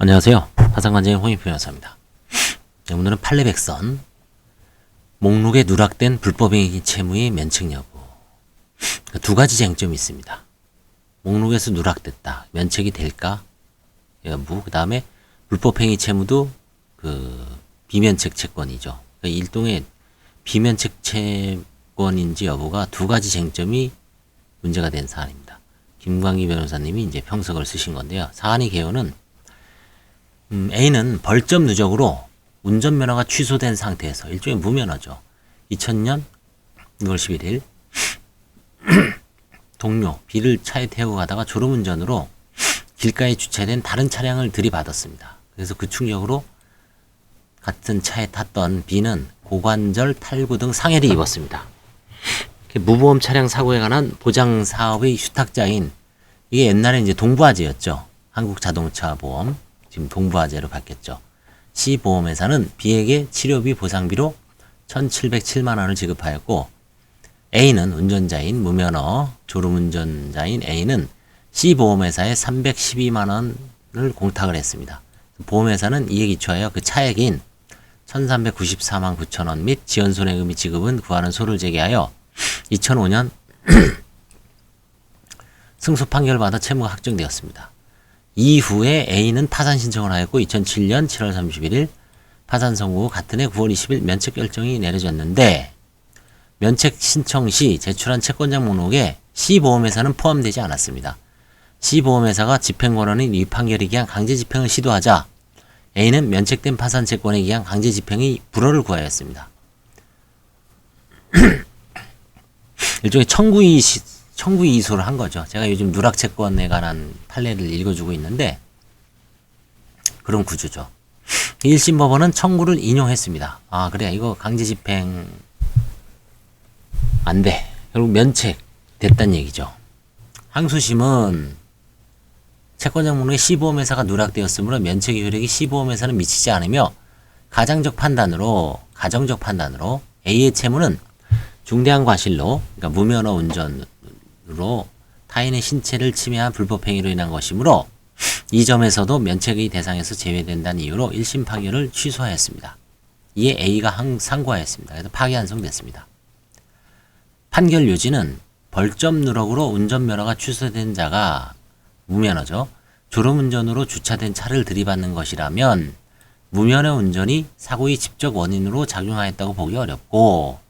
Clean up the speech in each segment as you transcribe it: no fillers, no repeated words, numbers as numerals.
안녕하세요. 화상관제의 홍익표 변호사입니다. 네, 오늘은 판례백선 목록에 누락된 불법행위 채무의 면책 여부. 두 가지 쟁점이 있습니다. 목록에서 누락됐다. 면책이 될까? 여부. 그 다음에 불법행위 채무도 비면책 채권이죠. 일종의 비면책 채권인지 여부가 두 가지 쟁점이 문제가 된 사안입니다. 김광기 변호사님이 이제 평석을 쓰신 건데요. 사안의 개요는 A는 벌점 누적으로 운전면허가 취소된 상태에서 일종의 무면허죠. 2000년 6월 11일 동료 B를 차에 태우고 가다가 졸음운전으로 길가에 주차된 다른 차량을 들이받았습니다. 그래서 그 충격으로 같은 차에 탔던 B는 고관절, 탈구 등 상해를 입었습니다. 무보험 차량 사고에 관한 보장 사업의 휴탁자인, 이게 옛날에 이제 동부화재였죠. 한국자동차보험, 지금 동부화재로 바뀌었죠. C보험회사는 B에게 치료비 보상비로 1,707만 원을 지급하였고, A는 운전자인 무면허 졸음운전자인 A는 C보험회사에 312만 원을 공탁을 했습니다. 보험회사는 이에 기초하여 그 차액인 1,394만 9천 원 및 지연손해금이 지급은 구하는 소를 제기하여 2005년 승소 판결을 받아 채무가 확정되었습니다. 이후에 A는 파산 신청을 하였고 2007년 7월 31일 파산 선고 후 같은 해 9월 20일 면책 결정이 내려졌는데, 면책 신청 시 제출한 채권자 목록에 C보험회사는 포함되지 않았습니다. C보험회사가 집행권원인 이 판결에 기한 강제 집행을 시도하자 A는 면책된 파산 채권에 기한 강제 집행의 불허를 구하였습니다. 일종의 청구 이소를 한 거죠. 제가 요즘 누락채권에 관한 판례를 읽어주고 있는데 그런 구조죠. 1심 법원은 청구를 인용했습니다. 아, 그래, 이거 강제 집행 안 돼. 결국 면책 됐단 얘기죠. 항소심은 채권자 목록에 C보험회사가 누락되었으므로 면책의 효력이 C보험회사는 미치지 않으며 가정적 판단으로 A의 채무는 중대한 과실로, 그러니까 무면허 운전으로 타인의 신체를 침해한 불법행위로 인한 것이므로 이 점에서도 면책의 대상에서 제외된다는 이유로 1심 판결을 취소하였습니다. 이에 A가 상고하였습니다. 그래서 파기환송됐습니다. 판결 요지는 벌점 누락으로 운전면허가 취소된 자가 무면허죠. 졸음운전으로 주차된 차를 들이받는 것이라면 무면허 운전이 사고의 직접 원인으로 작용하였다고 보기 어렵고,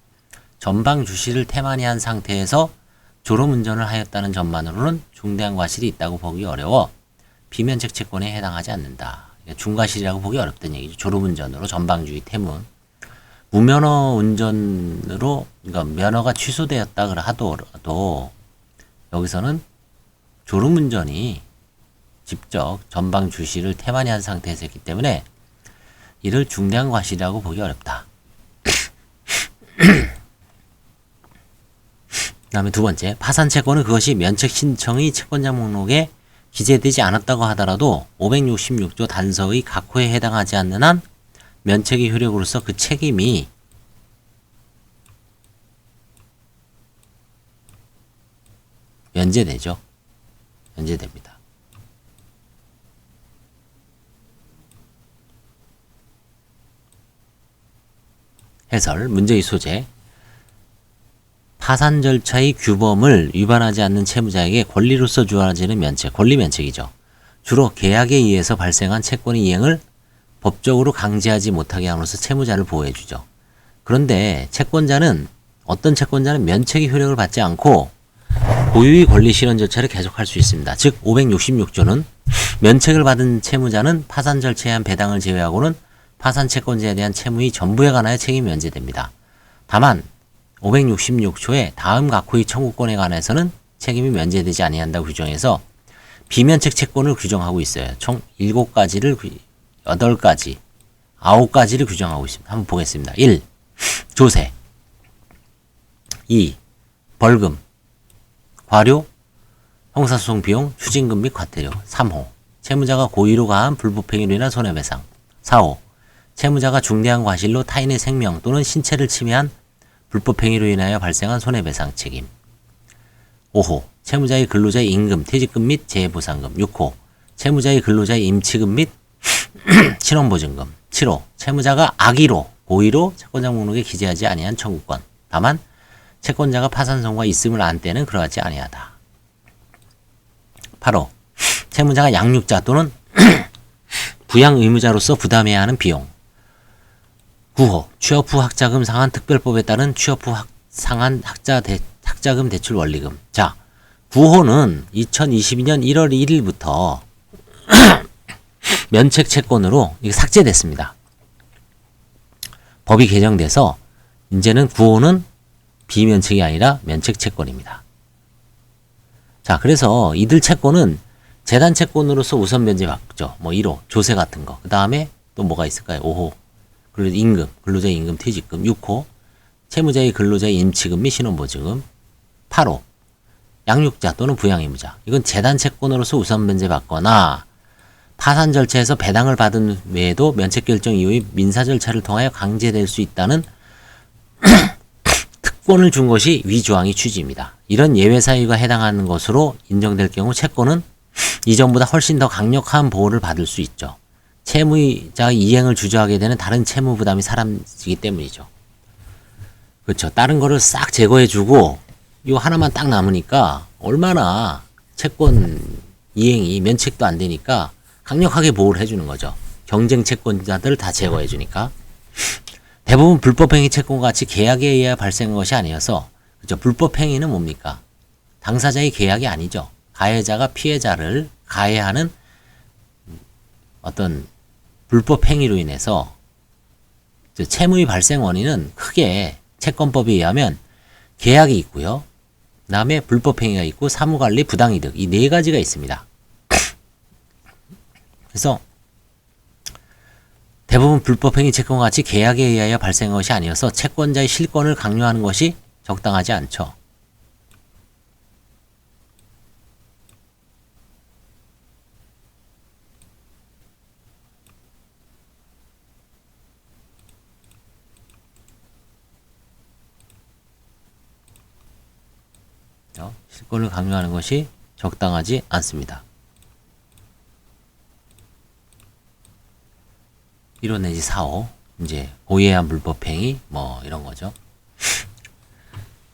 전방 주시를 태만히 상태에서 졸음운전을 하였다는 점만으로는 중대한 과실이 있다고 보기 어려워 비면책 채권에 해당하지 않는다. 중과실이라고 보기 어렵다는 얘기죠. 졸음운전으로 전방주의 태문. 무면허 운전으로, 그러니까 면허가 취소되었다 하더라도 여기서는 졸음운전이 직접 전방 주시를 태만히 한 상태에서 했기 때문에 이를 중대한 과실이라고 보기 어렵다. 그 다음에 두 번째, 파산 채권은 그것이 면책 신청의 채권자 목록에 기재되지 않았다고 하더라도 566조 단서의 각호에 해당하지 않는 한 면책의 효력으로서 그 책임이 면제되죠. 면제됩니다. 해설, 문제의 소재. 파산 절차의 규범을 위반하지 않는 채무자에게 권리로서 주어지는 면책, 권리 면책이죠. 주로 계약에 의해서 발생한 채권의 이행을 법적으로 강제하지 못하게 함으로써 채무자를 보호해주죠. 그런데 어떤 채권자는 면책의 효력을 받지 않고 고유의 권리 실현 절차를 계속할 수 있습니다. 즉 566조는 면책을 받은 채무자는 파산 절차에 의한 배당을 제외하고는 파산 채권자에 대한 채무의 전부에 관하여 책임이 면제됩니다. 다만 566조의 다음 각호의 청구권에 관해서는 책임이 면제되지 아니한다고 규정해서 비면책 채권을 규정하고 있어요. 총 7가지를 8가지, 9가지를 규정하고 있습니다. 한번 보겠습니다. 1. 조세. 2. 벌금, 과료, 형사소송 비용, 추징금 및 과태료. 3호. 채무자가 고의로 가한 불법행위로 인한 손해배상. 4호. 채무자가 중대한 과실로 타인의 생명 또는 신체를 침해한 불법행위로 인하여 발생한 손해배상 책임. 5호. 채무자의 근로자의 임금, 퇴직금 및 재해보상금. 6호. 채무자의 근로자의 임치금 및 신원보증금. 7호. 채무자가 악의로 고의로 채권자 목록에 기재하지 아니한 청구권. 다만 채권자가 파산 선고가 있음을 안 때는 그러하지 아니하다. 8호. 채무자가 양육자 또는 부양 의무자로서 부담해야 하는 비용. 9호. 취업 후 학자금 상한 특별법에 따른 취업 후 상한 학자금 대출 원리금. 자, 9호는 2022년 1월 1일부터 면책 채권으로 이게 삭제됐습니다. 법이 개정돼서 이제는 9호는 비면책이 아니라 면책 채권입니다. 자, 그래서 이들 채권은 재단 채권으로서 우선 면제받죠. 뭐 1호 조세 같은 거. 그 다음에 또 뭐가 있을까요? 5호 임금, 근로자의 임금 퇴직금. 6호 채무자의 근로자의 임치금 및 신원보증금. 8호 양육자 또는 부양의무자. 이건 재단 채권으로서 우선 면제받거나 파산 절차에서 배당을 받은 외에도 면책 결정 이후의 민사 절차를 통하여 강제될 수 있다는 특권을 준 것이 위 조항의 취지입니다. 이런 예외 사유가 해당하는 것으로 인정될 경우 채권은 이전보다 훨씬 더 강력한 보호를 받을 수 있죠. 채무자의 이행을 주저하게 되는 다른 채무 부담이 사라지기 때문이죠. 그렇죠. 다른 거를 싹 제거해주고 이거 하나만 딱 남으니까 얼마나 채권 이행이 면책도 안 되니까 강력하게 보호를 해주는 거죠. 경쟁 채권자들 다 제거해주니까. 대부분 불법행위 채권과 같이 계약에 의해 발생한 것이 아니어서, 그죠? 불법행위는 뭡니까? 당사자의 계약이 아니죠. 가해자가 피해자를 가해하는 어떤 불법행위로 인해서 채무의 발생 원인은 크게 채권법에 의하면 계약이 있고요. 그 다음에 불법행위가 있고 사무관리 부당이득 이 네 가지가 있습니다. 그래서 대부분 불법행위 채권과 같이 계약에 의하여 발생한 것이 아니어서 채권자의 실권을 강요하는 것이 적당하지 않죠. 실권을 강요하는 것이 적당하지 않습니다. 1호 내지 4호 이제 고의에 의한 불법행위 뭐 이런 거죠.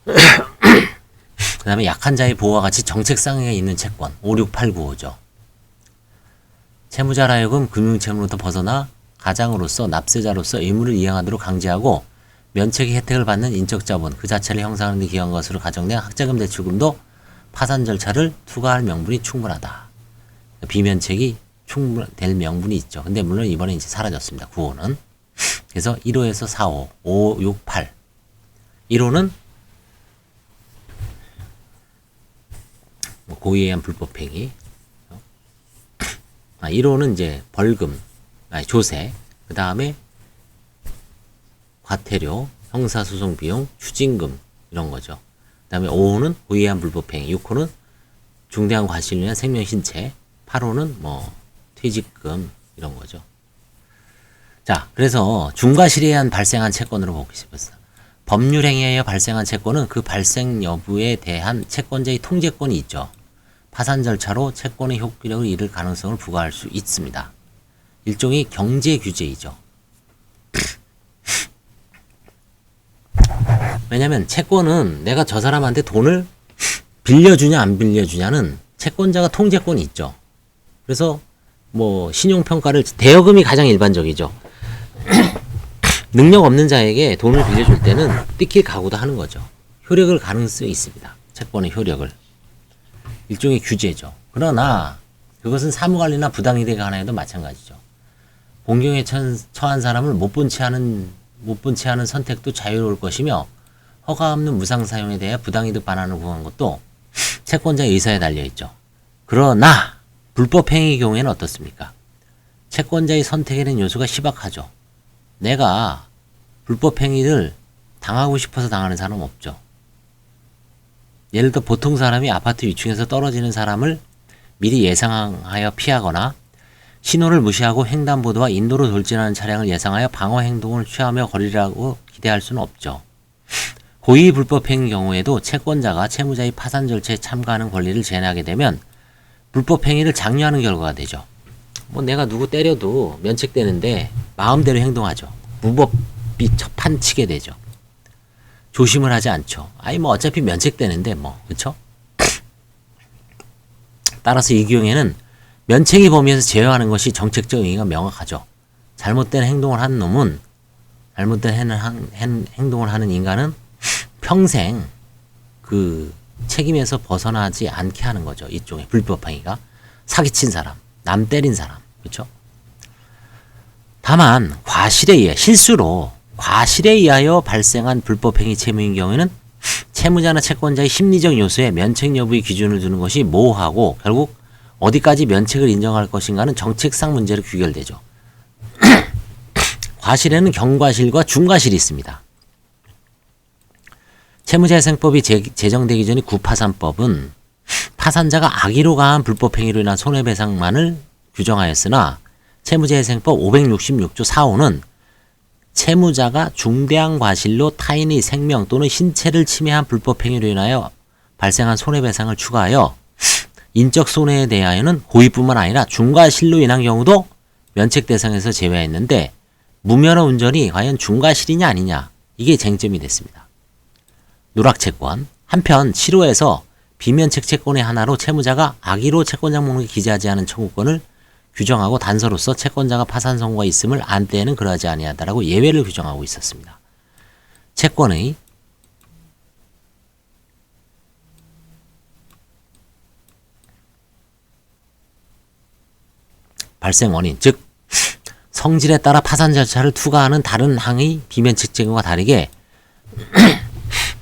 그 다음에 약한 자의 보호와 같이 정책상에 있는 채권 5, 6, 8, 9호죠. 채무자라 하여금 금융채무로부터 벗어나 가장으로서 납세자로서 의무를 이행하도록 강제하고 면책의 혜택을 받는 인적자본 그 자체를 형성하는 데 기여한 것으로 가정된 학자금 대출금도 파산 절차를 투과할 명분이 충분하다. 비면책이 충분될 명분이 있죠. 근데 물론 이번에 이제 사라졌습니다. 9호는. 그래서 1호에서 4호, 5, 6, 8. 1호는 고의에 의한 불법행위. 1호는 이제 벌금, 조세, 그 다음에 과태료, 형사소송 비용, 추징금 이런 거죠. 그 다음에 5호는 고의에 의한 불법행위, 6호는 중대한 과실로 인한 생명신체, 8호는 뭐 퇴직금 이런 거죠. 자, 그래서 중과실에 의한 발생한 채권으로 보겠습니다. 법률 행위에 의해 발생한 채권은 그 발생 여부에 대한 채권자의 통제권이 있죠. 파산 절차로 채권의 효력을 잃을 가능성을 부과할 수 있습니다. 일종의 경제 규제이죠. 왜냐면 채권은 내가 저 사람한테 돈을 빌려주냐 안 빌려주냐는 채권자가 통제권이 있죠. 그래서 뭐 신용평가를 대여금이 가장 일반적이죠. 능력 없는 자에게 돈을 빌려줄 때는 띠킬 각오도 하는 거죠. 효력을 가능성이 있습니다. 채권의 효력을. 일종의 규제죠. 그러나 그것은 사무관리나 부당이득에 관해도 마찬가지죠. 공경에 처한 사람을 못 본 채 하는 선택도 자유로울 것이며 허가 없는 무상 사용에 대해 부당이득 반환을 구한 것도 채권자의 의사에 달려있죠. 그러나 불법행위의 경우에는 어떻습니까? 채권자의 선택에 대한 요소가 희박하죠. 내가 불법행위를 당하고 싶어서 당하는 사람은 없죠. 예를 들어 보통 사람이 아파트 위층에서 떨어지는 사람을 미리 예상하여 피하거나 신호를 무시하고 횡단보도와 인도로 돌진하는 차량을 예상하여 방어 행동을 취하며 거리라고 기대할 수는 없죠. 고의 불법행위 경우에도 채권자가 채무자의 파산 절차에 참가하는 권리를 제한하게 되면 불법행위를 장려하는 결과가 되죠. 뭐 내가 누구 때려도 면책되는데 마음대로 행동하죠. 무법비 첫판치게 되죠. 조심을 하지 않죠. 아니 뭐 어차피 면책되는데 뭐 그쵸? 따라서 이 경우에는 면책이 범위에서 제어하는 것이 정책적 의의가 명확하죠. 잘못된 행동을 하는 놈은 잘못된 행동을 하는 인간은 평생 그 책임에서 벗어나지 않게 하는 거죠. 일종의 불법 행위가 사기친 사람, 남 때린 사람, 그렇죠? 다만 과실에 의해 실수로 과실에 의하여 발생한 불법 행위 채무인 경우에는 채무자나 채권자의 심리적 요소에 면책 여부의 기준을 두는 것이 모호하고 결국 어디까지 면책을 인정할 것인가는 정책상 문제로 귀결되죠. 과실에는 경과실과 중과실이 있습니다. 채무자회생법이 제정되기 전에 구파산법은 파산자가 악의로 가한 불법 행위로 인한 손해배상만을 규정하였으나 채무자회생법 566조 4호는 채무자가 중대한 과실로 타인의 생명 또는 신체를 침해한 불법 행위로 인하여 발생한 손해배상을 추가하여 인적 손해에 대하여는 고의뿐만 아니라 중과실로 인한 경우도 면책 대상에서 제외했는데 무면허 운전이 과연 중과실이냐 아니냐 이게 쟁점이 됐습니다. 누락채권 한편 7호에서 비면책 채권의 하나로 채무자가 악의로 채권장 목록에 기재하지 않은 청구권을 규정하고 단서로서 채권자가 파산 선고가 있음을 안 때에는 그러하지 아니하다라고 예외를 규정하고 있었습니다. 채권의 발생 원인, 즉 성질에 따라 파산 절차를 투과하는 다른 항의 비면책 채권과 다르게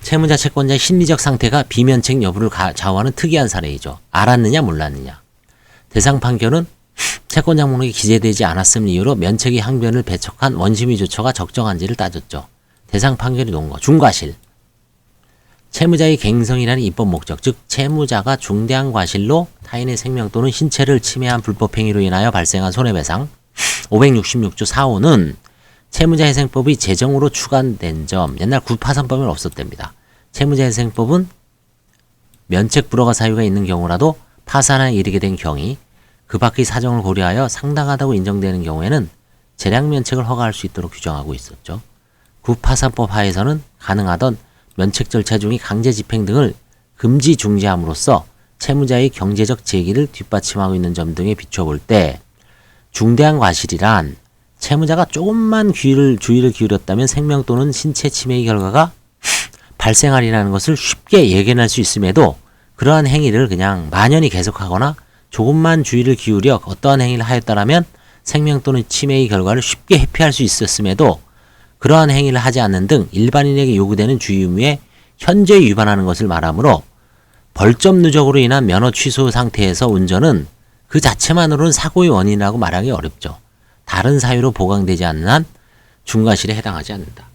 채무자 채권자의 심리적 상태가 비면책 여부를 좌우하는 특이한 사례이죠. 알았느냐 몰랐느냐. 대상 판결은 채권장 목록에 기재되지 않았음 이유로 면책의 항변을 배척한 원심의 조처가 적정한지를 따졌죠. 대상 판결이 놓은 거. 중과실. 채무자의 갱성이라는 입법 목적, 즉 채무자가 중대한 과실로 타인의 생명 또는 신체를 침해한 불법 행위로 인하여 발생한 손해배상 566조 4호는 채무자회생법이 제정으로 추가된 점, 옛날 구파산법은 없었답니다. 채무자회생법은 면책 불허가 사유가 있는 경우라도 파산에 이르게 된 경위, 그 밖의 사정을 고려하여 상당하다고 인정되는 경우에는 재량면책을 허가할 수 있도록 규정하고 있었죠. 구파산법 하에서는 가능하던 면책 절차 중의 강제 집행 등을 금지 중지함으로써 채무자의 경제적 제기를 뒷받침하고 있는 점 등에 비춰볼 때 중대한 과실이란 채무자가 조금만 주의를 기울였다면 생명 또는 신체 침해의 결과가 발생하리라는 것을 쉽게 예견할 수 있음에도 그러한 행위를 그냥 만연히 계속하거나 조금만 주의를 기울여 어떠한 행위를 하였다라면 생명 또는 침해의 결과를 쉽게 회피할 수 있었음에도 그러한 행위를 하지 않는 등 일반인에게 요구되는 주의 의무에 현저히 위반하는 것을 말하므로 벌점 누적으로 인한 면허 취소 상태에서 운전은 그 자체만으로는 사고의 원인이라고 말하기 어렵죠. 다른 사유로 보강되지 않는 한 중과실에 해당하지 않는다.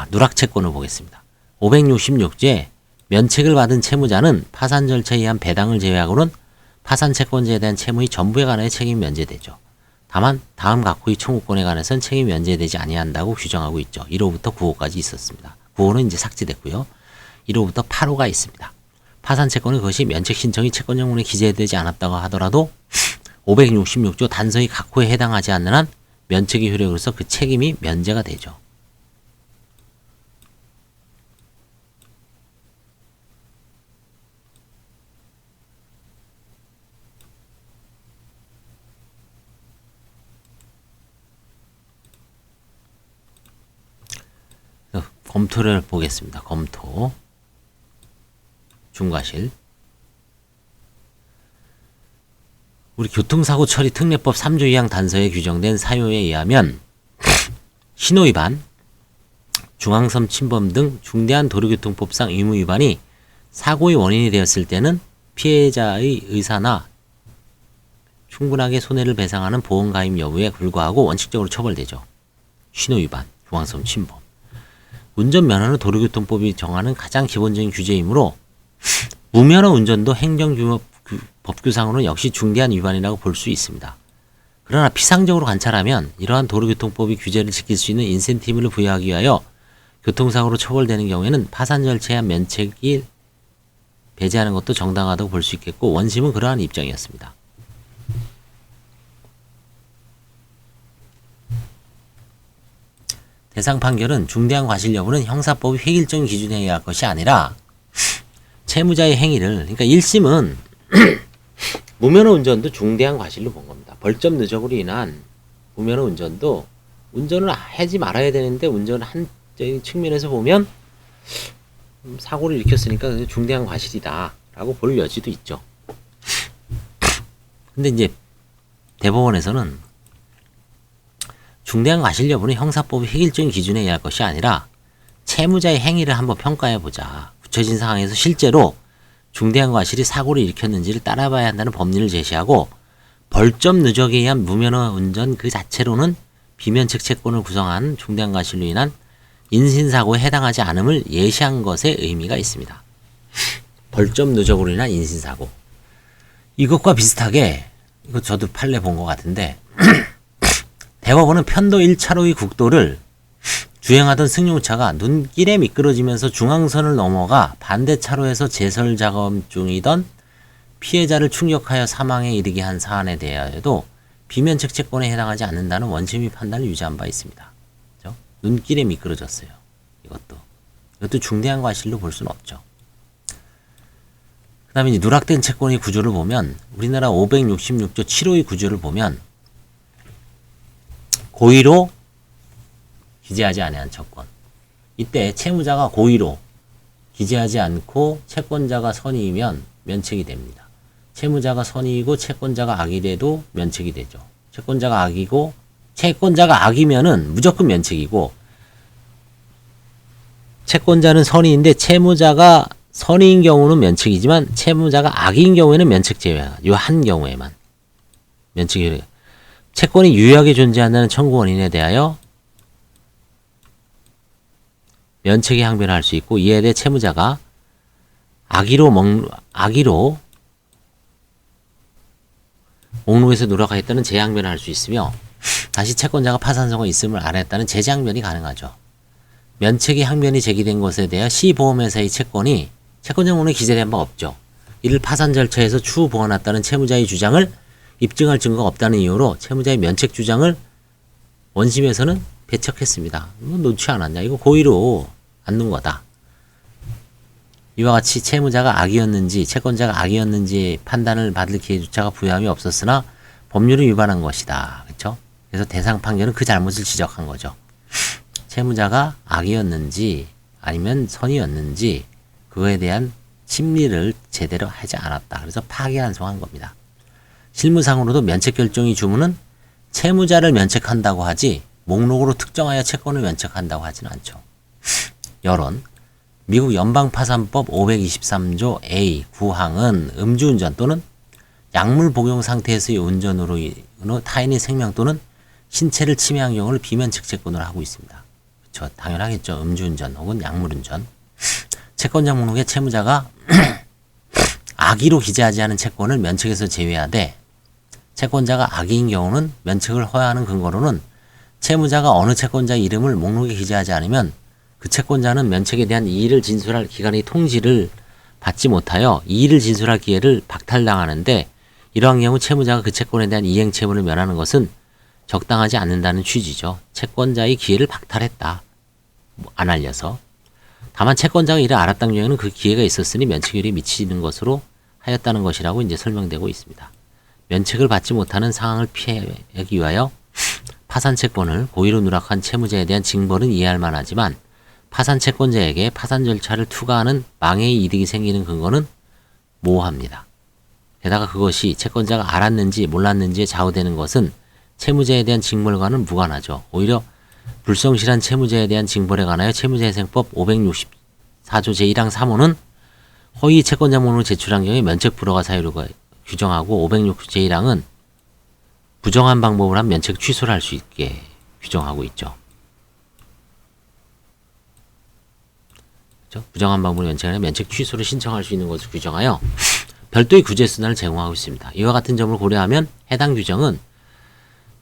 누락채권을 보겠습니다. 566조에 면책을 받은 채무자는 파산 절차에 의한 배당을 제외하고는 파산 채권자에 대한 채무의 전부에 관하여 책임이 면제되죠. 다만 다음 각호의 청구권에 관해서는 책임이 면제되지 아니한다고 규정하고 있죠. 1호부터 9호까지 있었습니다. 9호는 이제 삭제됐고요. 1호부터 8호가 있습니다. 파산 채권은 그것이 면책 신청이 채권 정문에 기재되지 않았다고 하더라도 566조 단서의 각호에 해당하지 않는 한 면책의 효력으로서 그 책임이 면제가 되죠. 검토를 보겠습니다. 검토. 중과실. 우리 교통사고 처리 특례법 3조 2항 단서에 규정된 사유에 의하면 신호위반, 중앙선 침범 등 중대한 도로교통법상 의무 위반이 사고의 원인이 되었을 때는 피해자의 의사나 충분하게 손해를 배상하는 보험가입 여부에 불과하고 원칙적으로 처벌되죠. 신호위반, 중앙선 침범. 운전면허는 도로교통법이 정하는 가장 기본적인 규제이므로 무면허 운전도 행정법규상으로는 역시 중대한 위반이라고 볼 수 있습니다. 그러나 피상적으로 관찰하면 이러한 도로교통법이 규제를 지킬 수 있는 인센티브를 부여하기 위하여 교통사고로 처벌되는 경우에는 파산 절차에 면책이 배제하는 것도 정당하다고 볼 수 있겠고 원심은 그러한 입장이었습니다. 대상 판결은 중대한 과실 여부는 형사법의 획일적인 기준에 의할 것이 아니라 채무자의 행위를, 그러니까 1심은 무면허 운전도 중대한 과실로 본 겁니다. 벌점 누적으로 인한 무면허 운전도 운전을 하지 말아야 되는데 운전을 한 측면에서 보면 사고를 일으켰으니까 중대한 과실이다 라고 볼 여지도 있죠. 근데 이제 대법원에서는 중대한 과실 여부는 형사법의 획일적인 기준에 의할 것이 아니라 채무자의 행위를 한번 평가해보자. 굳혀진 상황에서 실제로 중대한 과실이 사고를 일으켰는지를 따라봐야 한다는 법리를 제시하고 벌점 누적에 의한 무면허 운전 그 자체로는 비면책 채권을 구성한 중대한 과실로 인한 인신사고에 해당하지 않음을 예시한 것에 의미가 있습니다. 벌점 누적으로 인한 인신사고. 이것과 비슷하게, 이거 저도 판례 본 것 같은데 대법원은 편도 1차로의 국도를 주행하던 승용차가 눈길에 미끄러지면서 중앙선을 넘어가 반대 차로에서 제설 작업 중이던 피해자를 충격하여 사망에 이르게 한 사안에 대하여도 비면책 채권에 해당하지 않는다는 원심의 판단을 유지한 바 있습니다. 그렇죠? 눈길에 미끄러졌어요. 이것도 중대한 과실로 볼 수는 없죠. 그 다음에 누락된 채권의 구조를 보면 우리나라 566조 7호의 구조를 보면 고의로 기재하지 아니한 채권. 이때 채무자가 고의로 기재하지 않고 채권자가 선의이면 면책이 됩니다. 채무자가 선의이고 채권자가 악이래도 면책이 되죠. 채권자가 악이면은 무조건 면책이고 채권자는 선의인데 채무자가 선의인 경우는 면책이지만 채무자가 악인 경우에는 면책 제외야. 요 한 경우에만 면책이. 채권이 유효하게 존재한다는 청구 원인에 대하여 면책의 항변을 할 수 있고 이에 대해 채무자가 악의로 목록에서 누락하였다는 재항변을 할 수 있으며 다시 채권자가 파산성이 있음을 알았다는 제재항변이 가능하죠. 면책의 항변이 제기된 것에 대해 시보험회사의 채권이 채권자 목록에 기재된 바 없죠. 이를 파산 절차에서 추후 보완했다는 채무자의 주장을 입증할 증거가 없다는 이유로 채무자의 면책 주장을 원심에서는 배척했습니다. 놓지 않았냐. 이거 고의로 안 놓은 거다. 이와 같이 채무자가 악이었는지 채권자가 악이었는지 판단을 받을 기회조차가 부여함이 없었으나 법률을 위반한 것이다. 그렇죠? 그래서 대상 판결은 그 잘못을 지적한 거죠. 채무자가 악이었는지 아니면 선이었는지 그거에 대한 심리를 제대로 하지 않았다. 그래서 파기환송한 겁니다. 실무상으로도 면책 결정의 주문은 채무자를 면책한다고 하지 목록으로 특정하여 채권을 면책한다고 하지는 않죠. 여론 미국 연방파산법 523조 A 9항은 음주운전 또는 약물 복용 상태에서의 운전으로 타인의 생명 또는 신체를 침해한 경우를 비면책 채권으로 하고 있습니다. 그렇죠. 당연하겠죠. 음주운전 혹은 약물운전. 채권자 목록에 채무자가 악의로 기재하지 않은 채권을 면책에서 제외하되 채권자가 악의인 경우는 면책을 허용하는 근거로는 채무자가 어느 채권자의 이름을 목록에 기재하지 않으면 그 채권자는 면책에 대한 이의를 진술할 기간의 통지를 받지 못하여 이의를 진술할 기회를 박탈당하는데 이러한 경우 채무자가 그 채권에 대한 이행 채무를 면하는 것은 적당하지 않는다는 취지죠. 채권자의 기회를 박탈했다. 안 알려서. 다만 채권자가 이를 알았던 경우에는 그 기회가 있었으니 면책율이 미치는 것으로 하였다는 것이라고 이제 설명되고 있습니다. 면책을 받지 못하는 상황을 피하기 위하여 파산 채권을 고의로 누락한 채무자에 대한 징벌은 이해할 만하지만 파산 채권자에게 파산 절차를 투과하는 망해의 이득이 생기는 근거는 모호합니다. 게다가 그것이 채권자가 알았는지 몰랐는지에 좌우되는 것은 채무자에 대한 징벌과는 무관하죠. 오히려 불성실한 채무자에 대한 징벌에 관하여 채무자회생법 564조 제1항 3호는 허위 채권자 목록을 제출한 경우에 면책 불허가 사유로 규정하고 560 제1항은 부정한 방법을 한 면책 취소를 할 수 있게 규정하고 있죠. 그렇죠? 부정한 방법으로 면책하면 면책 취소를 신청할 수 있는 것을 규정하여 별도의 구제 수단을 제공하고 있습니다. 이와 같은 점을 고려하면 해당 규정은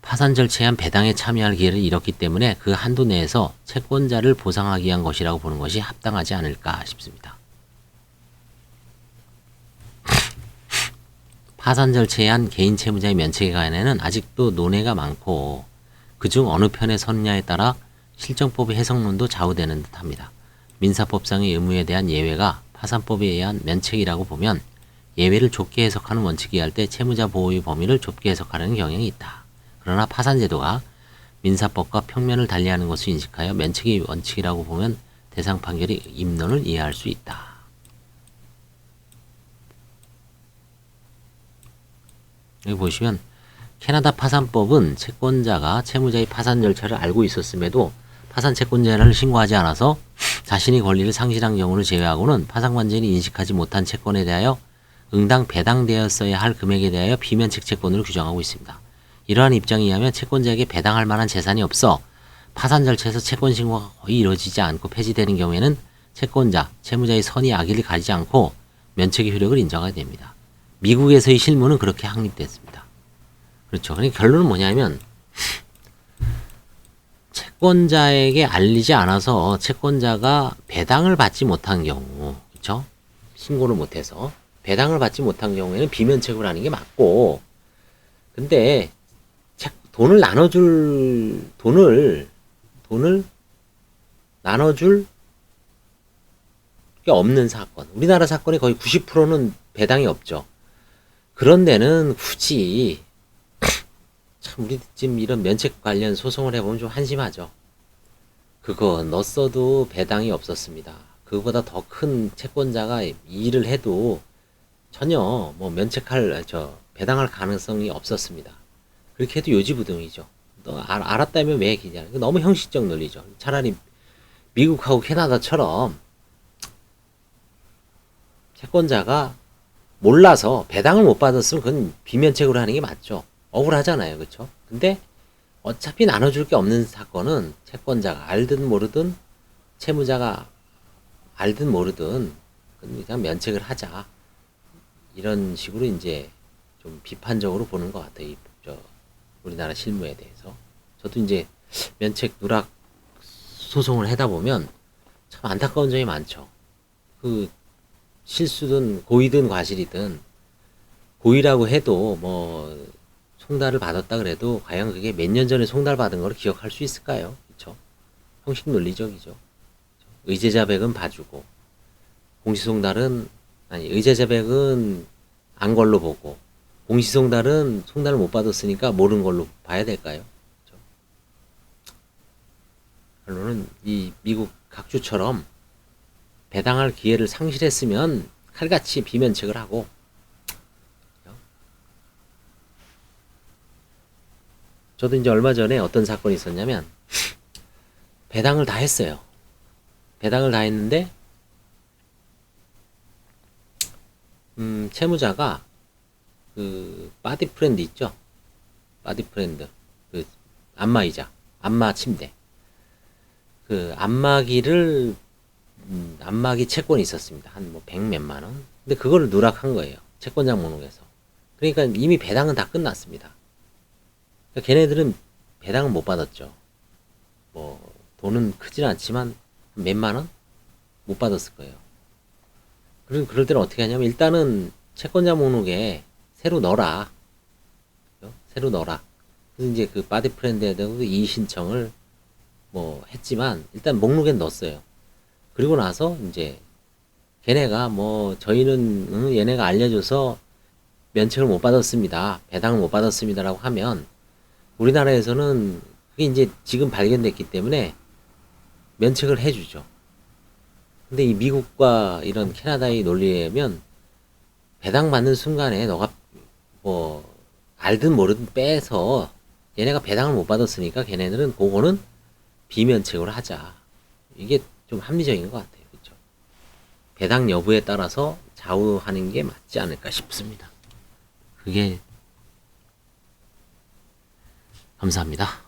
파산 절차에 의한 배당에 참여할 기회를 잃었기 때문에 그 한도 내에서 채권자를 보상하기 위한 것이라고 보는 것이 합당하지 않을까 싶습니다. 파산 절차에 한 개인 채무자의 면책에 관해는 아직도 논의가 많고 그중 어느 편에 섰냐에 따라 실정법의 해석론도 좌우되는 듯합니다. 민사법상의 의무에 대한 예외가 파산법에 의한 면책이라고 보면 예외를 좁게 해석하는 원칙에 의할 때 채무자 보호의 범위를 좁게 해석하려는 경향이 있다. 그러나 파산제도가 민사법과 평면을 달리하는 것을 인식하여 면책의 원칙이라고 보면 대상 판결의 입론을 이해할 수 있다. 여기 보시면 캐나다 파산법은 채권자가 채무자의 파산 절차를 알고 있었음에도 파산 채권자를 신고하지 않아서 자신의 권리를 상실한 경우를 제외하고는 파산관제인이 인식하지 못한 채권에 대하여 응당 배당되었어야 할 금액에 대하여 비면책 채권으로 규정하고 있습니다. 이러한 입장에 의하면 채권자에게 배당할 만한 재산이 없어 파산 절차에서 채권 신고가 거의 이루어지지 않고 폐지되는 경우에는 채권자, 채무자의 선의 악의를 가리지 않고 면책의 효력을 인정하게 됩니다. 미국에서의 실무는 그렇게 확립됐습니다. 그렇죠. 그러니까 결론은 뭐냐면 채권자에게 알리지 않아서 채권자가 배당을 받지 못한 경우, 그렇죠? 신고를 못해서 배당을 받지 못한 경우에는 비면책을 하는 게 맞고, 근데 돈을 나눠줄 게 없는 사건. 우리나라 사건의 거의 90%는 배당이 없죠. 그런 데는 굳이 참 우리 지금 이런 면책 관련 소송을 해보면 좀 한심하죠. 그거 넣었어도 배당이 없었습니다. 그거보다 더 큰 채권자가 일을 해도 전혀 뭐 배당할 가능성이 없었습니다. 그렇게 해도 요지부동이죠. 너 알았다면 왜 기냐. 너무 형식적 논리죠. 차라리 미국하고 캐나다처럼 채권자가 몰라서 배당을 못 받았으면 그건 비면책으로 하는 게 맞죠. 억울하잖아요. 그렇죠? 근데 어차피 나눠줄 게 없는 사건은 채권자가 알든 모르든 채무자가 알든 모르든 그냥 면책을 하자. 이런 식으로 이제 좀 비판적으로 보는 것 같아요. 우리나라 실무에 대해서. 저도 이제 면책 누락 소송을 하다 보면 참 안타까운 점이 많죠. 그 실수든 고의든 과실이든 고의라고 해도 뭐 송달을 받았다 그래도 과연 그게 몇 년 전에 송달 받은 걸 기억할 수 있을까요? 그렇죠? 형식 논리적이죠. 의제자백은 봐주고 공시송달은 의제자백은 안 걸로 보고 공시송달은 송달을 못 받았으니까 모르는 걸로 봐야 될까요? 그렇죠? 결론은 이 미국 각주처럼 배당할 기회를 상실했으면 칼같이 비면책을 하고, 저도 이제 얼마 전에 어떤 사건이 있었냐면 배당을 다 했어요. 배당을 다 했는데 채무자가 그 바디프렌드 있죠? 바디프렌드 그 안마의자, 안마 침대, 그 안마기를 안마기 채권이 있었습니다. 한 뭐 100몇만 원. 근데 그거를 누락한 거예요. 채권자 목록에서. 그러니까 이미 배당은 다 끝났습니다. 그러니까 걔네들은 배당을 못 받았죠. 뭐 돈은 크진 않지만 몇만 원? 못 받았을 거예요. 그럴 때는 어떻게 하냐면 일단은 채권자 목록에 새로 넣어라. 새로 넣어라. 그래서 이제 그 바디프렌드에 대한 이의 신청을 뭐 했지만 일단 목록에 넣었어요. 그리고 나서 이제 걔네가 뭐 저희는 얘네가 알려줘서 면책을 못 받았습니다. 배당을 못 받았습니다라고 하면 우리나라에서는 그게 이제 지금 발견됐기 때문에 면책을 해주죠. 근데 이 미국과 이런 캐나다의 논리에 의하면 배당 받는 순간에 너가 뭐 알든 모르든 빼서 얘네가 배당을 못 받았으니까 걔네들은 그거는 비면책으로 하자. 이게 좀 합리적인 것 같아요. 그렇죠? 배당 여부에 따라서 좌우하는 게 맞지 않을까 싶습니다. 그게 감사합니다.